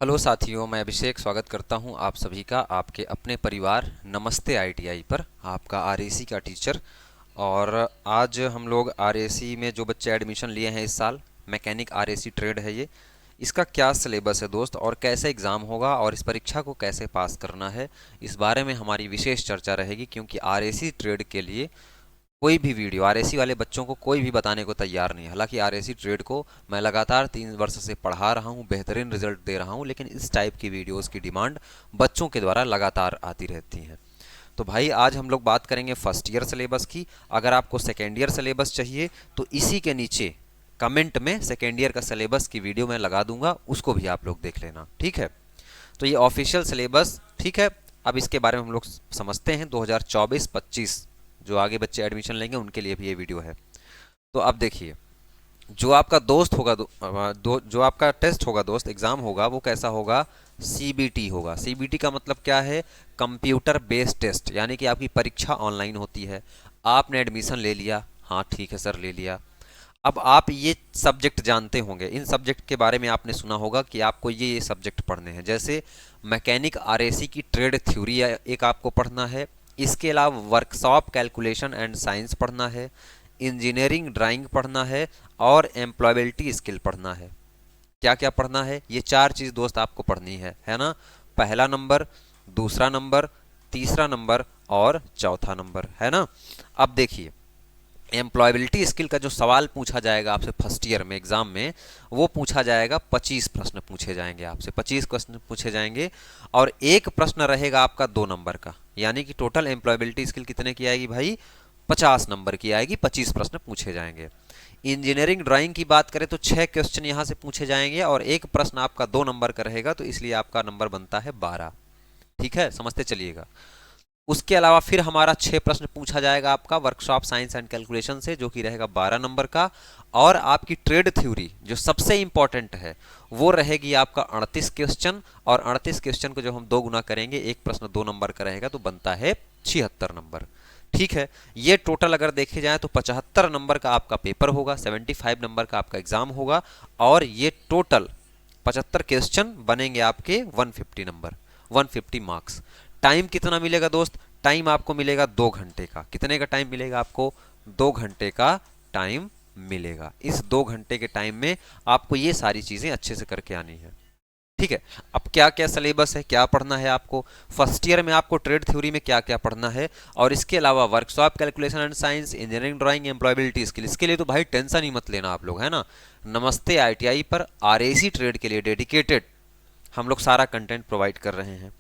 Hello साथियों, मैं अभिषेक स्वागत करता हूं आप सभी का आपके अपने परिवार नमस्ते आईटीआई पर। आपका आरएसी का टीचर। और आज हम लोग आरएसी में जो बच्चे एडमिशन लिए हैं इस साल, मैकेनिक आरएसी ट्रेड है ये। इसका क्या सिलेबस है दोस्त, और कैसे एग्ज़ाम होगा, और इस परीक्षा को कैसे पास करना है, इस बारे में हमारी विशेष चर्चा रहेगी। क्योंकि आरएसी ट्रेड के लिए कोई भी वीडियो आरएसी वाले बच्चों को कोई भी बताने को तैयार नहीं है। हालांकि आरएसी ट्रेड को मैं लगातार 3 वर्ष से पढ़ा रहा हूं, बेहतरीन रिजल्ट दे रहा हूं, लेकिन इस टाइप की वीडियोस की डिमांड बच्चों के द्वारा लगातार आती रहती है। तो भाई आज हम लोग बात करेंगे फर्स्ट ईयर सिलेबस की। अगर आपको सेकेंड ईयर सिलेबस चाहिए तो इसी के नीचे कमेंट में सेकेंड ईयर का सिलेबस की वीडियो मैं लगा दूंगा, उसको भी आप लोग देख लेना, ठीक है। तो ये ऑफिशियल सिलेबस, ठीक है। अब इसके बारे में हम लोग समझते हैं। 2024-25 जो आगे बच्चे एडमिशन लेंगे उनके लिए भी ये वीडियो है। तो अब देखिए, जो आपका दोस्त होगा जो आपका टेस्ट होगा दोस्त, एग्जाम होगा, वो कैसा होगा? सीबीटी होगा। सीबीटी का मतलब क्या है? कंप्यूटर बेस्ड टेस्ट, यानी कि आपकी परीक्षा ऑनलाइन होती है। आपने एडमिशन ले लिया, हाँ ठीक है सर ले लिया। अब आप ये सब्जेक्ट जानते होंगे, इन सब्जेक्ट के बारे में आपने सुना होगा कि आपको ये सब्जेक्ट पढ़ने हैं। जैसे मैकेनिक आरएसी की ट्रेड थ्योरी एक आपको पढ़ना है। इसके अलावा वर्कशॉप कैलकुलेशन एंड साइंस पढ़ना है, इंजीनियरिंग ड्राइंग पढ़ना है, और एम्प्लॉयबिलिटी स्किल पढ़ना है। क्या क्या पढ़ना है? ये 4 चीज़ दोस्त आपको पढ़नी है ना। पहला नंबर, दूसरा नंबर, तीसरा नंबर और चौथा नंबर, है ना। अब देखिए, एम्प्लॉयबिलिटी स्किल का जो सवाल पूछा जाएगा आपसे फर्स्ट ईयर में एग्जाम में, वो पूछा जाएगा। 25 प्रश्न पूछे जाएंगे आपसे, 25 प्रश्न पूछे जाएंगे। और एक प्रश्न रहेगा आपका 2 नंबर का, यानी कि टोटल एम्प्लॉयबिलिटी स्किल कितने की आएगी भाई? 50 नंबर की आएगी। 25 प्रश्न पूछे जाएंगे। इंजीनियरिंग ड्राइंग की बात करें तो 6 क्वेश्चन यहाँ से पूछे जाएंगे, और एक प्रश्न आपका 2 नंबर का रहेगा, तो इसलिए आपका नंबर बनता है 12। ठीक है, समझते चलिएगा। उसके अलावा फिर हमारा 6 प्रश्न पूछा जाएगा आपका वर्कशॉप साइंस एंड कैलकुलेशन से, जो कि रहेगा 12 नंबर का। और आपकी ट्रेड थ्योरी जो सबसे इंपॉर्टेंट है, वो रहेगी आपका 38 क्वेश्चन। और 38 क्वेश्चन को जब हम 2 गुना करेंगे, एक प्रश्न 2 नंबर का रहेगा, तो बनता है 76 नंबर। ठीक है, ये टोटल अगर देखे जाए तो 75 नंबर का आपका पेपर होगा, 75 नंबर का आपका एग्जाम होगा। और ये टोटल 75 क्वेश्चन बनेंगे आपके 150 नंबर, 150 मार्क्स। टाइम कितना मिलेगा दोस्त? टाइम आपको मिलेगा 2 घंटे का। कितने का टाइम मिलेगा आपको? 2 घंटे का टाइम मिलेगा। इस 2 घंटे के टाइम में आपको ये सारी चीजें अच्छे से करके आनी है, ठीक है। अब क्या क्या सिलेबस है, क्या पढ़ना है आपको फर्स्ट ईयर में, आपको ट्रेड थ्योरी में क्या क्या पढ़ना है, और इसके अलावा workshop calculation and science, engineering drawing, employability skill, इसके लिए तो भाई टेंशन ही मत लेना आप लोग, है ना। नमस्ते आईटीआई पर आरएसी ट्रेड के लिए डेडिकेटेड हम लोग सारा कंटेंट प्रोवाइड कर रहे हैं।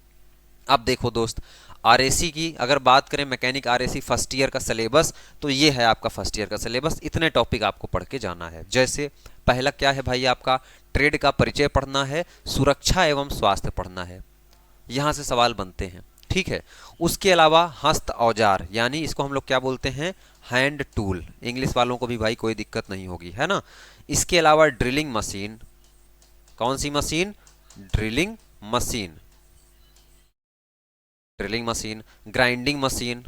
अब देखो दोस्त, आरएसी की अगर बात करें, मैकेनिक आरएसी फर्स्ट ईयर का सिलेबस, तो ये है आपका फर्स्ट ईयर का सिलेबस। इतने टॉपिक आपको पढ़ के जाना है। जैसे पहला क्या है भाई? आपका ट्रेड का परिचय पढ़ना है, सुरक्षा एवं स्वास्थ्य पढ़ना है, यहां से सवाल बनते हैं, ठीक है। उसके अलावा हस्त औजार, यानी इसको हम लोग क्या बोलते हैं? Hand tool. इंग्लिश वालों को भी भाई कोई दिक्कत नहीं होगी, है ना। इसके अलावा ड्रिलिंग मशीन। कौन सी machine? Drilling machine. Drilling machine, grinding machine,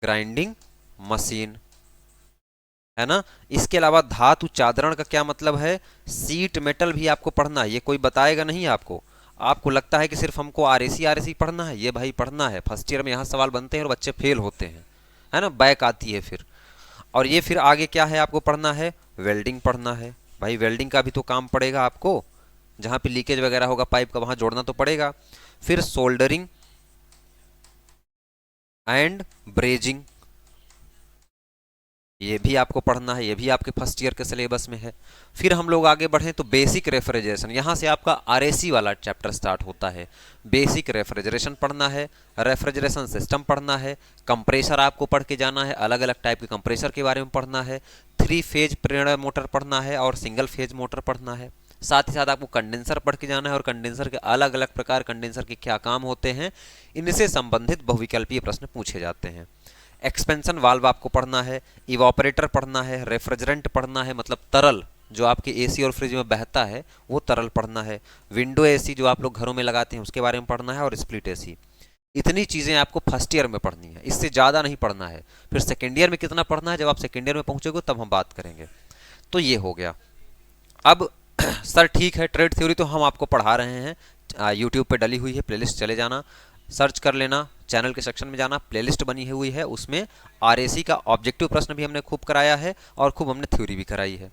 grinding machine, है ना। इसके अलावा धातु चादरण का क्या मतलब है? सीट मेटल भी आपको पढ़ना है। ये कोई बताएगा नहीं आपको। आपको लगता है कि सिर्फ हमको आरएसी आरएसी पढ़ना है? ये भाई पढ़ना है। फर्स्ट ईयर में यहाँ सवाल बनते हैं और बच्चे फेल होते हैं, है ना, बैक आती है फिर। और ये फिर आगे क्या है आपको पढ़ना है? वेल्डिंग पढ़ना है। भाई वेल्डिंग का भी तो काम पड़ेगा आपको, जहाँ पे लीकेज वगैरह होगा पाइप का, वहाँ जोड़ना तो पड़ेगा। फिर सोल्डरिंग एंड ब्रेजिंग, ये भी आपको पढ़ना है, ये भी आपके फर्स्ट ईयर के सिलेबस में है। फिर हम लोग आगे बढ़ें तो बेसिक रेफ्रिजरेशन, यहाँ से आपका आरएसी वाला चैप्टर स्टार्ट होता है। बेसिक रेफ्रिजरेशन पढ़ना है, रेफ्रिजरेशन सिस्टम पढ़ना है, कंप्रेसर आपको पढ़ के जाना है, अलग अलग टाइप के कंप्रेसर के बारे में पढ़ना है, 3 फेज प्रेरण मोटर पढ़ना है, और सिंगल फेज मोटर पढ़ना है। साथ ही साथ आपको कंडेंसर पढ़ के जाना है, और कंडेंसर के अलग अलग प्रकार, कंडेंसर के क्या काम होते हैं, इनसे संबंधित बहुविकल्पीय प्रश्न पूछे जाते हैं। एक्सपेंशन वाल्व आपको पढ़ना है, इवापोरेटर पढ़ना है, रेफ्रिजरेंट पढ़ना है, मतलब तरल जो आपके एसी और फ्रिज में बहता है वो तरल पढ़ना है, विंडो एसी जो आप लोग घरों में लगाते हैं उसके बारे में पढ़ना है, और स्प्लिट एसी। इतनी चीज़ें आपको फर्स्ट ईयर में पढ़नी है, इससे ज़्यादा नहीं पढ़ना है। फिर सेकेंड ईयर में कितना पढ़ना है, जब आप सेकेंड ईयर में पहुंचोगे तब हम बात करेंगे। तो ये हो गया। अब सर ठीक है, ट्रेड थ्योरी तो हम आपको पढ़ा रहे हैं, यूट्यूब पे डली हुई है, प्लेलिस्ट चले जाना, सर्च कर लेना, चैनल के सेक्शन में जाना, प्लेलिस्ट बनी हुई है, उसमें आरएसी का ऑब्जेक्टिव प्रश्न भी हमने खूब कराया है और खूब हमने थ्योरी भी कराई है।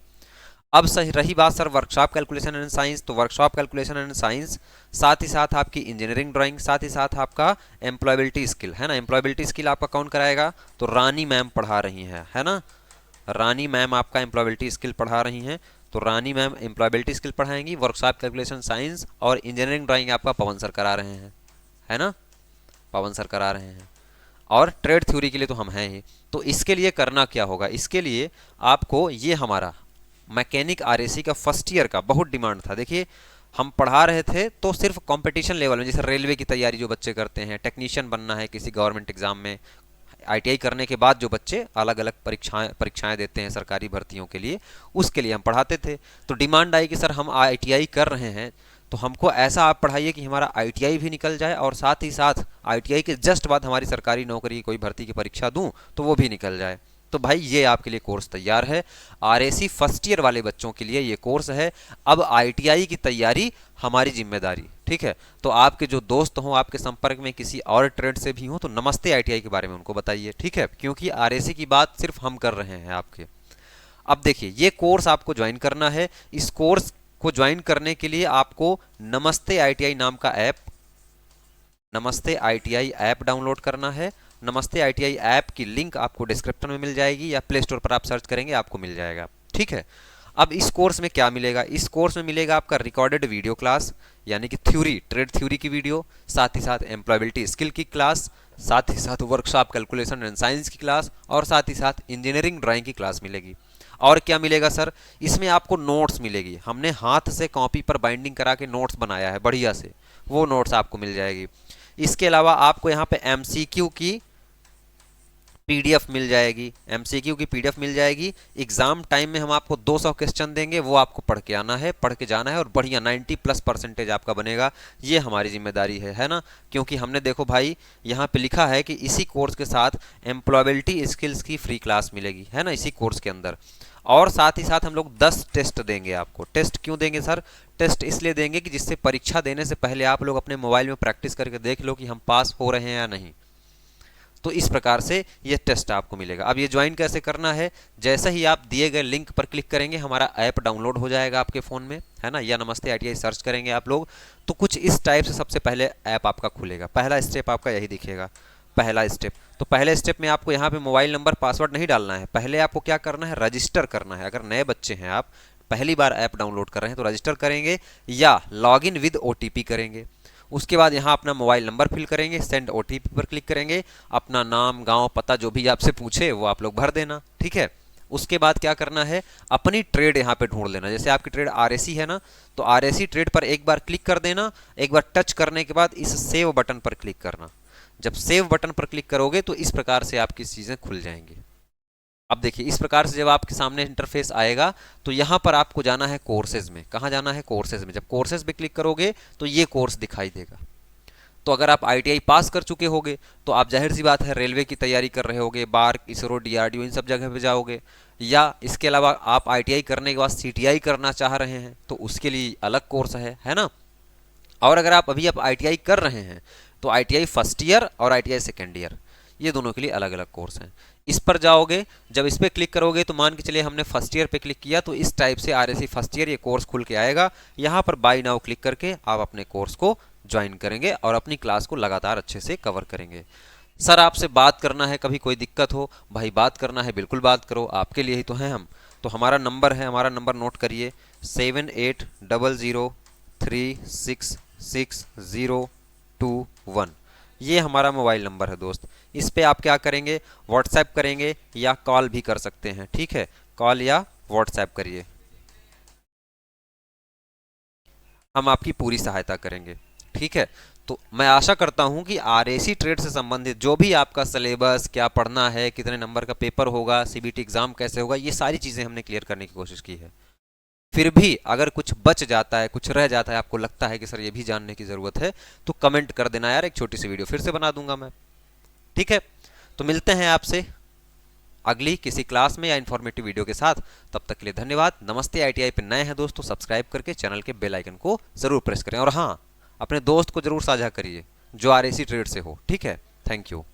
अब सही रही बात sir workshop calculation and science, तो वर्कशॉप कैलकुलेशन एंड साइंस साथ ही साथ आपकी इंजीनियरिंग ड्राइंग, साथ ही साथ आपका एम्प्लॉयबिलिटी स्किल है ना। एम्प्लॉयबिलिटी स्किल आपका कौन कराएगा, तो रानी मैम पढ़ा रही हैं, है ना। रानी मैम आपका एम्प्लॉयबिलिटी स्किल पढ़ा रही हैं, तो रानी मैम एम्प्लॉयबिलिटी स्किल पढ़ाएंगी, वर्कशॉप कैलकुलेशन साइंस और इंजीनियरिंग ड्राइंग आपका पवन सर करा रहे हैं, है ना, पवन सर करा रहे हैं। और ट्रेड थ्योरी के लिए तो हम हैं ही। तो इसके लिए करना क्या होगा, इसके लिए आपको ये हमारा मैकेनिक आरएसी का फर्स्ट ईयर का बहुत डिमांड था। देखिए हम पढ़ा रहे थे तो सिर्फ कंपटीशन लेवल में, जैसे रेलवे की तैयारी जो बच्चे करते हैं, टेक्नीशियन बनना है किसी गवर्नमेंट एग्जाम में, आईटीआई करने के बाद जो बच्चे अलग अलग परीक्षाएं देते हैं सरकारी भर्तियों के लिए, उसके लिए हम पढ़ाते थे। तो डिमांड आई कि सर हम आईटीआई कर रहे हैं तो हमको ऐसा आप पढ़ाइए कि हमारा आईटीआई भी निकल जाए और साथ ही साथ आईटीआई के जस्ट बाद हमारी सरकारी नौकरी कोई भर्ती की परीक्षा दूं तो वो भी निकल जाए। तो भाई ये आपके लिए कोर्स तैयार है, आरएसी फर्स्ट ईयर वाले बच्चों के लिए ये कोर्स है। अब आईटीआई की तैयारी हमारी जिम्मेदारी, ठीक है। तो आपके जो दोस्त हों, आपके संपर्क में किसी और ट्रेड से भी हों, तो नमस्ते आईटीआई के बारे में उनको बताइए, ठीक है, क्योंकि आरएसी की बात सिर्फ हम कर रहे हैं आपके। अब देखिए ये कोर्स आपको ज्वाइन करना है। इस कोर्स को ज्वाइन करने के लिए आपको नमस्ते आईटीआई नाम का ऐप, नमस्ते आईटीआई ऐप डाउनलोड करना है। नमस्ते आईटीआई ऐप की लिंक आपको डिस्क्रिप्शन में मिल जाएगी या प्ले स्टोर पर आप सर्च करेंगे आपको मिल जाएगा, ठीक है। अब इस कोर्स में क्या मिलेगा, इस कोर्स में मिलेगा आपका रिकॉर्डेड वीडियो क्लास, यानी कि थ्योरी, ट्रेड थ्योरी की वीडियो, साथ ही साथ एम्प्लॉयबिलिटी स्किल की क्लास, साथ ही साथ वर्कशॉप कैलकुलेशन एंड साइंस की क्लास और साथ ही साथ इंजीनियरिंग ड्राइंग की क्लास मिलेगी। और क्या मिलेगा सर, इसमें आपको नोट्स मिलेगी, हमने हाथ से कॉपी पर बाइंडिंग करा के नोट्स बनाया है बढ़िया से, वो नोट्स आपको मिल जाएगी। इसके अलावा आपको यहाँ पे एमसीक्यू की पीडीएफ मिल जाएगी, एमसीक्यू की पीडीएफ मिल जाएगी। एग्जाम टाइम में हम आपको 200 क्वेश्चन देंगे, वो आपको पढ़ के आना है, पढ़ के जाना है और बढ़िया 90+% आपका बनेगा। ये हमारी जिम्मेदारी है ना। क्योंकि हमने देखो भाई यहाँ पे लिखा है कि इसी कोर्स के साथ एम्प्लॉयबिलिटी स्किल्स की फ्री क्लास मिलेगी, है ना, इसी कोर्स के अंदर। और साथ ही साथ हम लोग 10 टेस्ट देंगे आपको। टेस्ट क्यों देंगे सर, टेस्ट इसलिए देंगे कि जिससे परीक्षा देने से पहले आप लोग अपने मोबाइल में प्रैक्टिस करके देख लो कि हम पास हो रहे हैं या नहीं। तो इस प्रकार से ये टेस्ट आपको मिलेगा। अब ये ज्वाइन कैसे करना है, जैसे ही आप दिए गए लिंक पर क्लिक करेंगे हमारा ऐप डाउनलोड हो जाएगा आपके फ़ोन में, है ना, या नमस्ते आईटीआई सर्च करेंगे आप लोग तो कुछ इस टाइप से सबसे पहले ऐप आपका खुलेगा। पहला स्टेप आपका यही दिखेगा, पहला स्टेप। तो पहले स्टेप में आपको यहाँ पे मोबाइल नंबर पासवर्ड नहीं डालना है, पहले आपको क्या करना है, रजिस्टर करना है। अगर नए बच्चे हैं, आप पहली बार ऐप डाउनलोड कर रहे हैं तो रजिस्टर करेंगे या लॉगिन विद ओटीपी करेंगे। उसके बाद यहाँ अपना मोबाइल नंबर फिल करेंगे, सेंड ओटीपी पर क्लिक करेंगे, अपना नाम, गांव, पता जो भी आपसे पूछे वो आप लोग भर देना, ठीक है। उसके बाद क्या करना है, अपनी ट्रेड यहाँ पे ढूंढ लेना। जैसे आपकी ट्रेड आरएसी है ना, तो आरएसी ट्रेड पर एक बार क्लिक कर देना। एक बार टच करने के बाद इस सेव बटन पर क्लिक करना। जब सेव बटन पर क्लिक करोगे तो इस प्रकार से आपकी चीज़ें खुल जाएंगी। अब देखिए इस प्रकार से जब आपके सामने इंटरफेस आएगा तो यहाँ पर आपको जाना है कोर्सेज में। कहाँ जाना है, कोर्सेज में। जब कोर्सेज पे क्लिक करोगे तो ये कोर्स दिखाई देगा। तो अगर आप आईटीआई पास कर चुके होगे तो आप जाहिर सी बात है रेलवे की तैयारी कर रहे होगे, बार्क, इसरो, डीआरडीओ इन सब जगह पे जाओगे। या इसके अलावा आप आईटीआई करने के बाद सीटीआई करना चाह रहे हैं तो उसके लिए अलग कोर्स है ना। और अगर आप अभी आईटीआई कर रहे हैं तो आईटीआई फर्स्ट ईयर और आईटीआई सेकेंड ईयर, ये दोनों के लिए अलग अलग कोर्स हैं। इस पर जाओगे, जब इस पर क्लिक करोगे तो मान के चलिए हमने फर्स्ट ईयर पे क्लिक किया तो इस टाइप से आरएसी फर्स्ट ईयर ये कोर्स खुल के आएगा। यहाँ पर बाय नाउ क्लिक करके आप अपने कोर्स को ज्वाइन करेंगे और अपनी क्लास को लगातार अच्छे से कवर करेंगे। सर आपसे बात करना है, कभी कोई दिक्कत हो, भाई बात करना है बिल्कुल बात करो, आपके लिए ही तो हैं हम। तो हमारा नंबर है, हमारा नंबर नोट करिए 7800366021। ये हमारा मोबाइल नंबर है दोस्त। इस पे आप क्या करेंगे, व्हाट्सएप करेंगे या कॉल भी कर सकते हैं, ठीक है, कॉल या व्हाट्सएप करिए, हम आपकी पूरी सहायता करेंगे, ठीक है। तो मैं आशा करता हूं कि आरएसी ट्रेड से संबंधित जो भी आपका सिलेबस, क्या पढ़ना है, कितने नंबर का पेपर होगा, सीबीटी एग्जाम कैसे होगा, ये सारी चीज़ें हमने क्लियर करने की कोशिश की है। फिर भी अगर कुछ बच जाता है, कुछ रह जाता है, आपको लगता है कि सर ये भी जानने की ज़रूरत है, तो कमेंट कर देना यार, एक छोटी सी वीडियो फिर से बना दूंगा मैं, ठीक है। तो मिलते हैं आपसे अगली किसी क्लास में या इन्फॉर्मेटिव वीडियो के साथ। तब तक के लिए धन्यवाद। नमस्ते ITI पे नए हैं दोस्तों, सब्सक्राइब करके चैनल के बेल आइकन को जरूर प्रेस करें और हाँ, अपने दोस्त को जरूर साझा करिए जो RAC ट्रेड से हो। ठीक है, थैंक यू।